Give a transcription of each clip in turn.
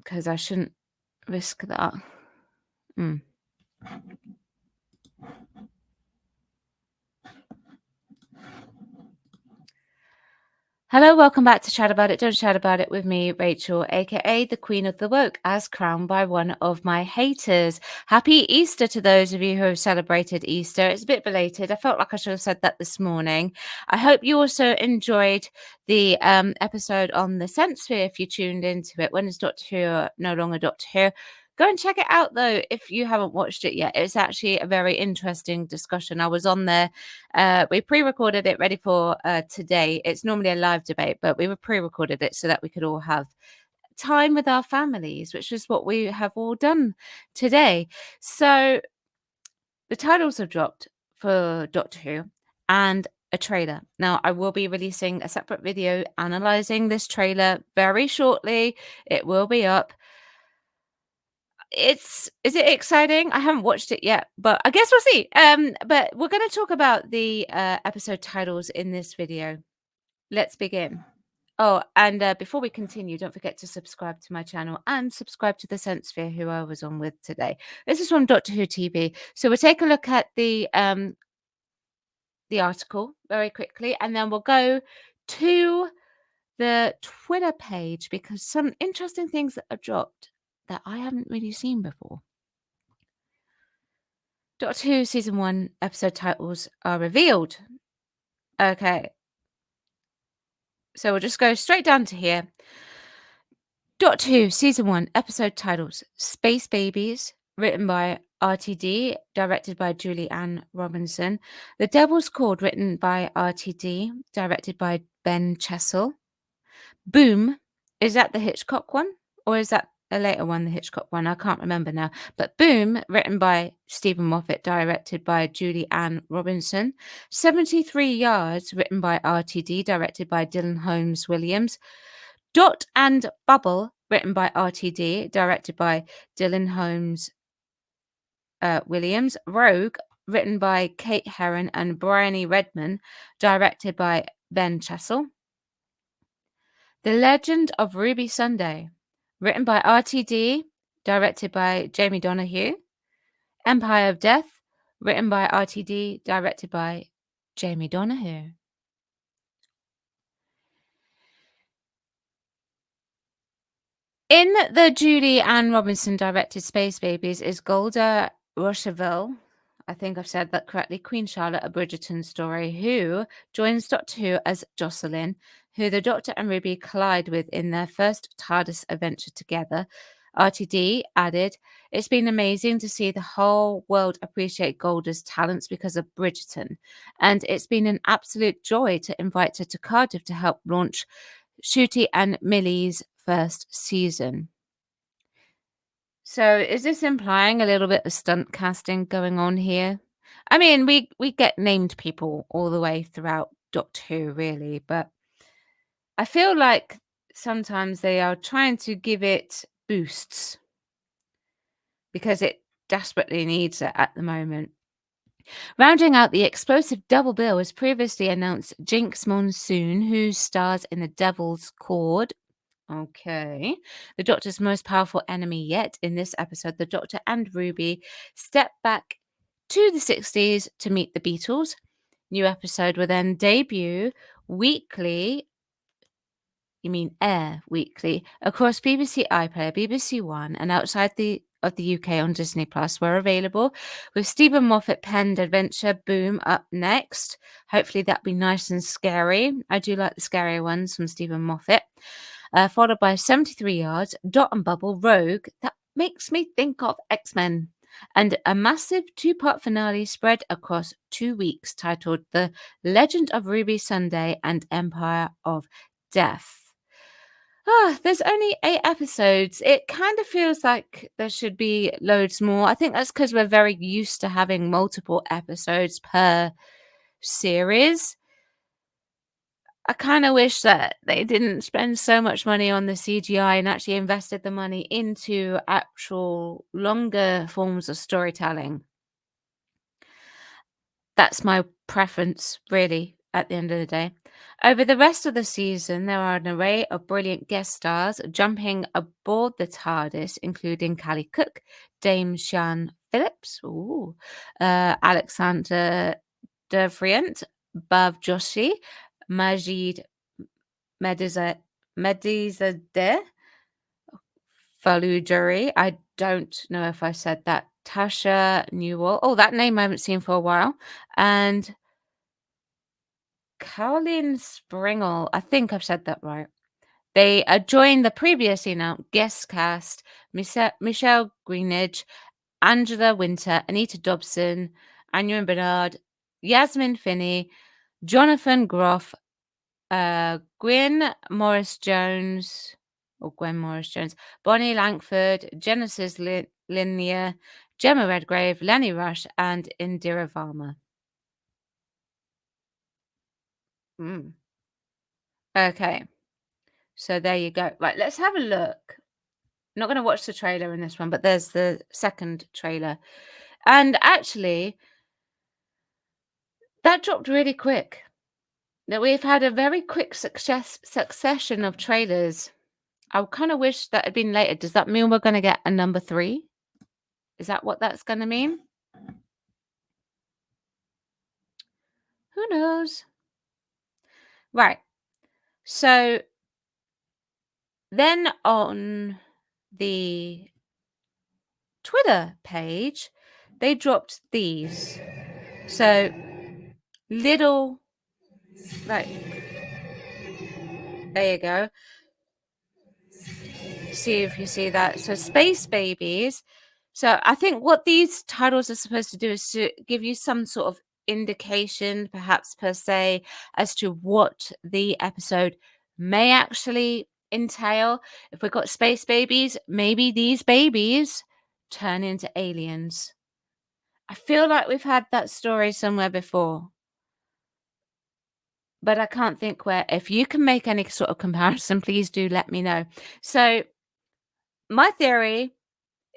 because I shouldn't risk that. Mm. Hello, welcome back to Chat About It. Don't chat about it with me, Rachel, aka the Queen of the Woke, as crowned by one of my haters. Happy Easter to those of you who have celebrated Easter. It's a bit belated. I felt like I should have said that this morning. I hope you also enjoyed the episode on the Sense Sphere if you tuned into it. When is Doctor Who no longer Doctor Who? Go and check it out, though, if you haven't watched it yet. It's actually a very interesting discussion. I was on there. We pre-recorded it ready for today. It's normally a live debate, but we pre-recorded it so that we could all have time with our families, which is what we have all done today. So the titles have dropped for Doctor Who and a trailer. Now, I will be releasing a separate video analyzing this trailer very shortly. It will be up. Is it exciting? I haven't watched it yet, but I guess we'll see. But we're going to talk about the episode titles in this video. Let's begin. Oh, and before we continue, don't forget to subscribe to my channel and subscribe to the Sense Sphere, who I was on with today. This is from Doctor Who TV. So we'll take a look at the article very quickly, and then we'll go to the Twitter page because some interesting things that are dropped that I haven't really seen before. Doctor Who Season 1 episode titles are revealed. Okay. So we'll just go straight down to here. Doctor Who Season 1 episode titles: Space Babies, written by RTD, directed by Julie Ann Robinson. The Devil's Cord, written by RTD, directed by Ben Chessel. Boom, is that the Hitchcock one? Or is that a later one, the Hitchcock one? I can't remember now. But Boom, written by Stephen Moffat, directed by Julie Ann Robinson. 73 Yards, written by RTD, directed by Dylan Holmes Williams. Dot and Bubble, written by RTD, directed by Dylan Holmes Williams. Rogue, written by Kate Herron and Bryony Redman, directed by Ben Chessel. The Legend of Ruby Sunday, written by RTD, directed by Jamie Donahue. Empire of Death, written by RTD, directed by Jamie Donahue. In the Julie Ann Robinson directed Space Babies is Golda Rocheville, I think I've said that correctly, Queen Charlotte, a Bridgerton story, who joins Doctor Who as Jocelyn, who the Doctor and Ruby collide with in their first TARDIS adventure together. RTD added, "It's been amazing to see the whole world appreciate Golda's talents because of Bridgerton, and it's been an absolute joy to invite her to Cardiff to help launch Shooty and Millie's first season." So is this implying a little bit of stunt casting going on here? I mean, we get named people all the way throughout Doctor Who, really, but I feel like sometimes they are trying to give it boosts because it desperately needs it at the moment. Rounding out the explosive double bill as previously announced, Jinx Monsoon, who stars in The Devil's Cord. Okay. The Doctor's most powerful enemy yet. In this episode, the Doctor and Ruby step back to the 60s to meet the Beatles. New episode will then debut weekly. You mean air weekly across BBC iPlayer, BBC One, and outside of the UK on Disney Plus, were available, with Stephen Moffat penned adventure Boom up next. Hopefully that'll be nice and scary. I do like the scarier ones from Stephen Moffat. Followed by 73 Yards, Dot and Bubble, Rogue. That makes me think of X-Men. And a massive two-part finale spread across 2 weeks titled The Legend of Ruby Sunday and Empire of Death. There's only 8 episodes. It kind of feels like there should be loads more. I think that's because we're very used to having multiple episodes per series. I kind of wish that they didn't spend so much money on the CGI and actually invested the money into actual longer forms of storytelling. That's my preference, really. at the end of the day. Over the rest of the season, there are an array of brilliant guest stars jumping aboard the TARDIS, including Callie Cook, Dame Sian Phillips, Alexander Devrient, Bav Joshi, Majid Medizadeh, Falujari. I don't know if I said that. Tasha Newell. Oh, that name I haven't seen for a while. And Caroline Springle. I think I've said that right. They joined the previously announced guest cast Michelle Greenidge, Angela Winter, Anita Dobson, Anya Bernard, Yasmin Finney, Jonathan Groff, Gwen Morris Jones, Bonnie Langford, Genesis Linear, Gemma Redgrave, Lenny Rush, and Indira Varma. Okay. So there you go. Right, let's have a look. I'm not going to watch the trailer in this one, but there's the second trailer. And actually, that dropped really quick. That we've had a very quick succession of trailers. I kind of wish that had been later. Does that mean we're going to get a number 3? Is that what that's going to mean? Who knows? Right. So then on the Twitter page, they dropped these. So little, like, there you go. See if you see that. So Space Babies. So I think what these titles are supposed to do is to give you some sort of indication, perhaps per se, as to what the episode may actually entail. If we've got space babies, maybe these babies turn into aliens. I feel like we've had that story somewhere before, but I can't think where. If you can make any sort of comparison, please do let me know. So my theory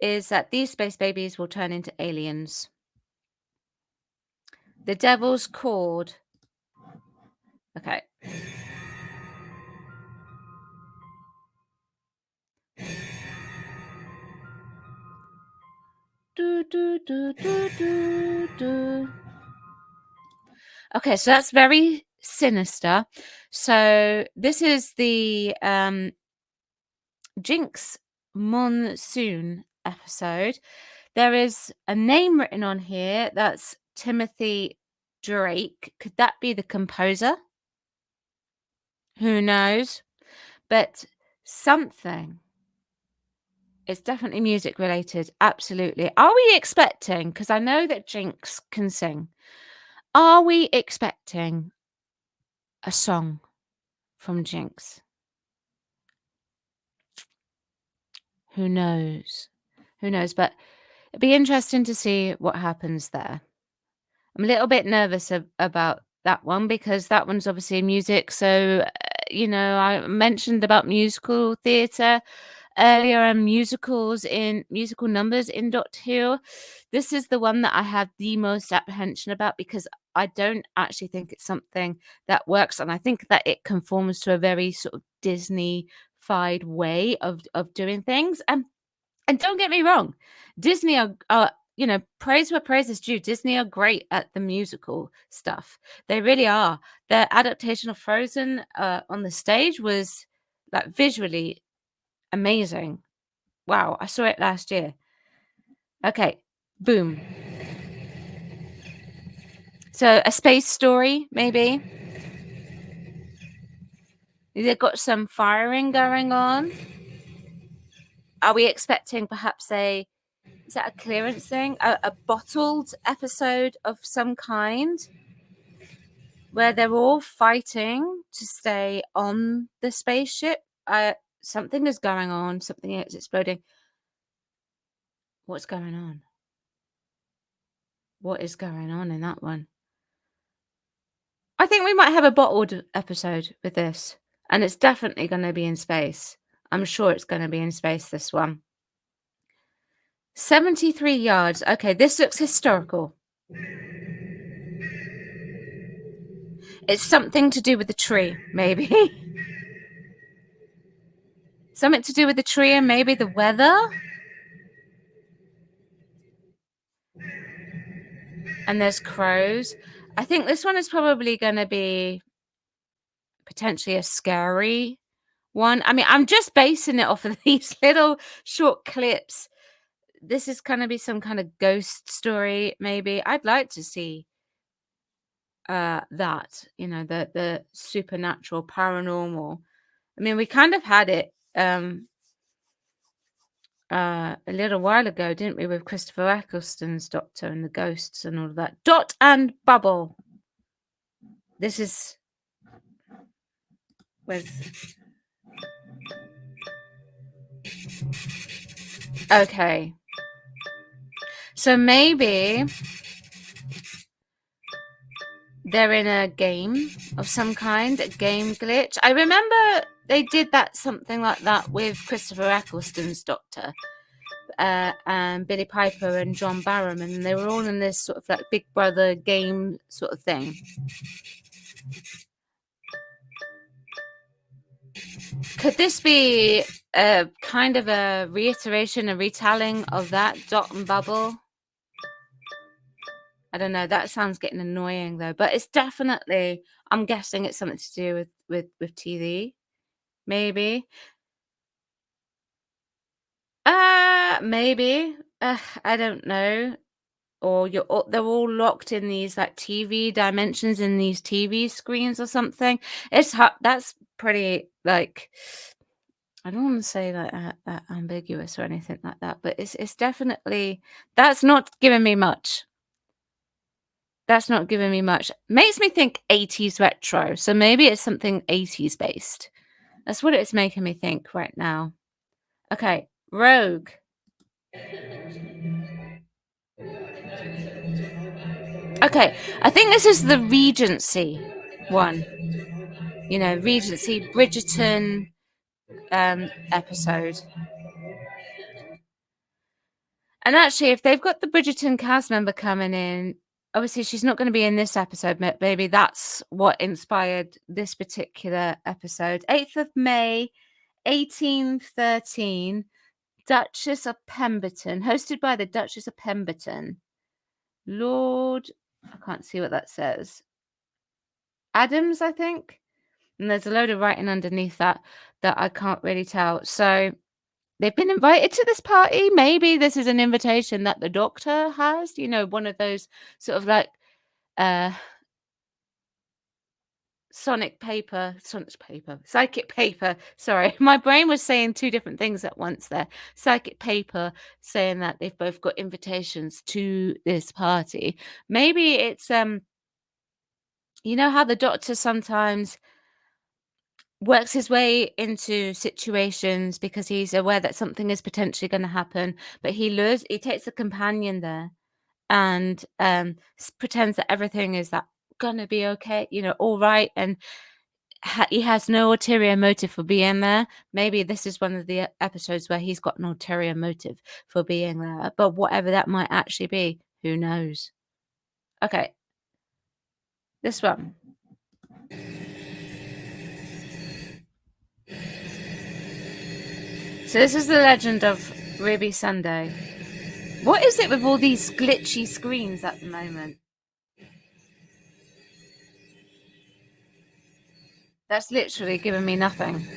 is that these space babies will turn into aliens. The Devil's Cord. Okay. Okay, so that's very sinister. So this is the Jinx Monsoon episode. There is a name written on here. That's Timothy Drake. Could that be the composer? Who knows? But something. It's definitely music related. Absolutely. Are we expecting, because I know that Jinx can sing, are we expecting a song from Jinx? Who knows? Who knows? But it'd be interesting to see what happens there. I'm a little bit nervous about that one because that one's obviously music. So, I mentioned about musical theatre earlier and musical numbers in Doctor Who. This is the one that I have the most apprehension about because I don't actually think it's something that works. And I think that it conforms to a very sort of Disney-fied way of doing things. And don't get me wrong, Disney are praise where praise is due. Disney are great at the musical stuff. They really are. Their adaptation of Frozen on the stage was like visually amazing. Wow, I saw it last year. Okay, boom. So a space story, maybe. They've got some firing going on. Are we expecting perhaps is that a clearance thing? A bottled episode of some kind where they're all fighting to stay on the spaceship? Something is going on. Something is exploding. What's going on? What is going on in that one? I think we might have a bottled episode with this. And it's definitely going to be in space. I'm sure it's going to be in space, this one. 73 yards. Okay, this looks historical. It's something to do with the tree, maybe. Something to do with the tree and maybe the weather. And there's crows. I think this one is probably going to be potentially a scary one. I mean, I'm just basing it off of these little short clips. This is going to be some kind of ghost story, maybe. I'd like to see that, you know, the supernatural, paranormal. I mean, we kind of had it a little while ago, didn't we, with Christopher Eccleston's Doctor and the ghosts and all of that. Dot and Bubble. This is with okay. So maybe they're in a game of some kind, a game glitch. I remember they did that something like that with Christopher Eccleston's Doctor. And Billy Piper and John Barrowman, and they were all in this sort of like Big Brother game sort of thing. Could this be a kind of a reiteration, a retelling of that Dot and Bubble? I don't know. That sounds getting annoying though, but it's definitely. I'm guessing it's something to do with TV, maybe. Maybe. I don't know. Or they're all locked in these like TV dimensions in these TV screens or something. It's that's pretty like I don't want to say like ambiguous or anything like that, but it's definitely that's not giving me much. That's not giving me much. Makes me think 80s retro. So maybe it's something 80s based. That's what it's making me think right now. Okay, Rogue. Okay, I think this is the Regency one. You know, Regency Bridgerton episode. And actually, if they've got the Bridgerton cast member coming in, obviously she's not going to be in this episode, but maybe that's what inspired this particular episode. 8th of May, 1813, Duchess of Pemberton, hosted by the Duchess of Pemberton. Lord, I can't see what that says. Adams, I think. And there's a load of writing underneath that I can't really tell. So they've been invited to this party. Maybe this is an invitation that the Doctor has, you know, one of those sort of like psychic paper. Sorry, my brain was saying two different things at once there. Psychic paper saying that they've both got invitations to this party. Maybe it's you know how the Doctor sometimes works his way into situations because he's aware that something is potentially going to happen, but he takes a companion there and pretends that everything is that gonna be okay, you know, all right, and he has no ulterior motive for being there. Maybe this is one of the episodes where he's got an ulterior motive for being there, but whatever that might actually be, who knows? Okay, this one. So this is the legend of Ruby Sunday. What is it with all these glitchy screens at the moment? That's literally giving me nothing.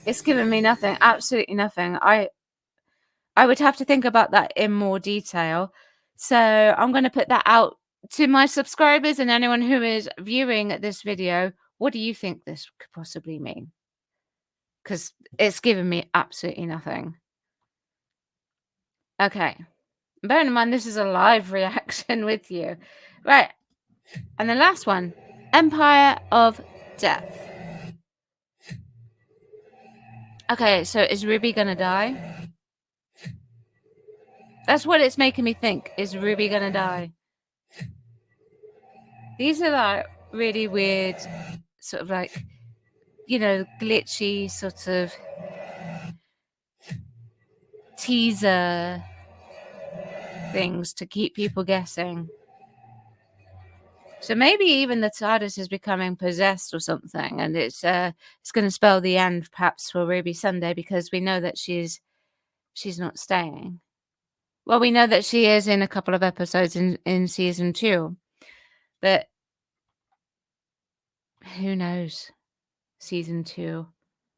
It's giving me nothing, absolutely nothing. I would have to think about that in more detail. So I'm going to put that out to my subscribers and anyone who is viewing this video. What do you think this could possibly mean? Because it's given me absolutely nothing. Okay. Bearing in mind, this is a live reaction with you. Right. And the last one, Empire of Death. Okay, so is Ruby gonna die? That's what it's making me think. Is Ruby gonna die? These are like really weird, sort of like, you know, glitchy sort of teaser things to keep people guessing. So maybe even the TARDIS is becoming possessed or something, and it's gonna spell the end perhaps for Ruby Sunday because we know that she's not staying. Well, we know that she is in a couple of episodes in season 2, but who knows? Season 2.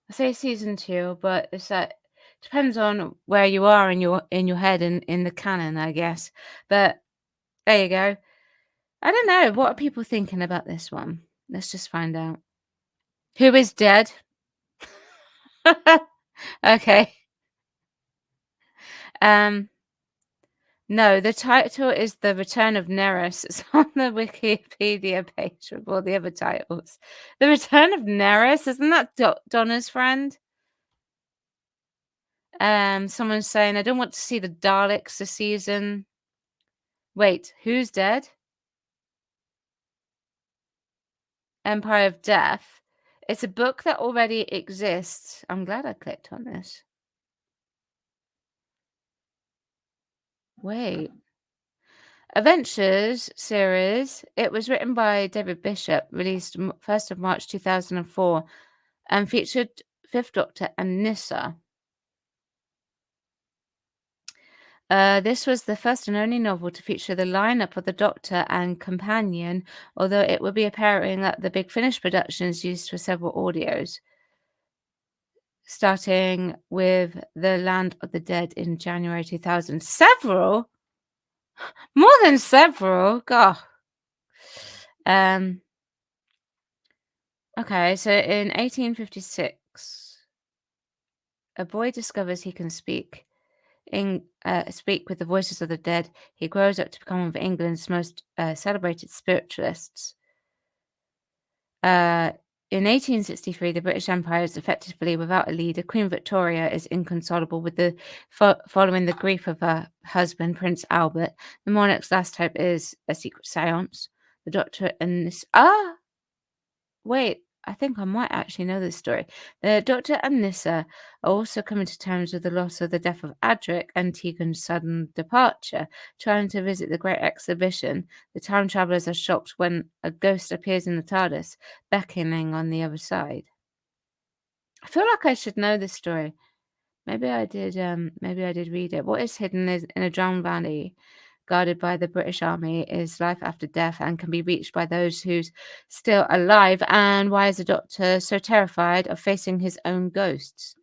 I say season 2, but it's that depends on where you are in your head in the canon, I guess. But there you go. I don't know. What are people thinking about this one? Let's just find out. Who is dead? Okay. Um, no, the title is The Return of Nereus. It's on the Wikipedia page with all the other titles. The Return of Nereus, isn't that Donna's friend? Someone's saying, I don't want to see the Daleks this season. Wait, who's dead? Empire of Death. It's a book that already exists. I'm glad I clicked on this. Wait. Adventures series. It was written by David Bishop, released 1st of March 2004, and featured Fifth Doctor and Nyssa. This was the first and only novel to feature the lineup of the Doctor and companion, although it will be appearing at the Big Finish productions used for several audios, starting with The Land of the Dead in January 2000. Several? More than several? God. Okay, so in 1856, a boy discovers he can speak with the voices of the dead. He grows up to become one of England's most celebrated spiritualists. In 1863, the British Empire is effectively without a leader. Queen Victoria is inconsolable with following the grief of her husband, Prince Albert. The monarch's last hope is a secret seance. The Doctor and this wait, I think I might actually know this story. The Doctor and Nyssa are also coming to terms with the loss of the death of Adric and Tegan's sudden departure. Trying to visit the Great Exhibition, the time travelers are shocked when a ghost appears in the TARDIS, beckoning on the other side. I feel like I should know this story. Maybe I did. Maybe I did read it. What is hidden is in a drowned valley, guarded by the British Army, is life after death and can be reached by those who's still alive. And why is the Doctor so terrified of facing his own ghosts?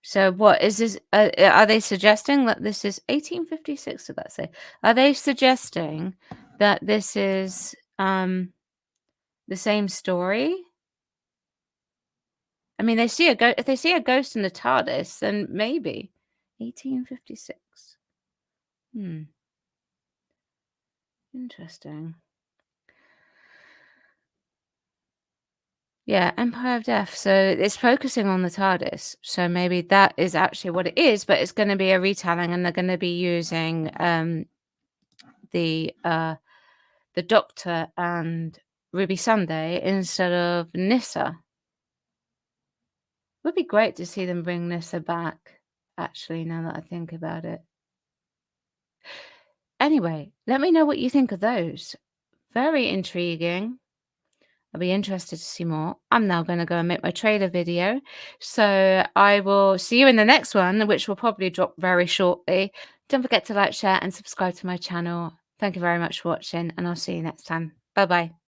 So, what is this? Are they suggesting that this is 1856? Did that say? Are they suggesting that this is the same story? I mean, if they see a ghost in the TARDIS, then maybe 1856. Hmm. Interesting. Yeah, Empire of Death. So it's focusing on the TARDIS. So maybe that is actually what it is, but it's going to be a retelling, and they're going to be using the uh the Doctor and Ruby Sunday instead of Nyssa. Would be great to see them bring Nyssa back. Actually, now that I think about it. Anyway, let me know what you think of those. Very intriguing. I'll be interested to see more. I'm now going to go and make my trailer video. So I will see you in the next one, which will probably drop very shortly. Don't forget to like, share, and subscribe to my channel. Thank you very much for watching, and I'll see you next time. Bye bye.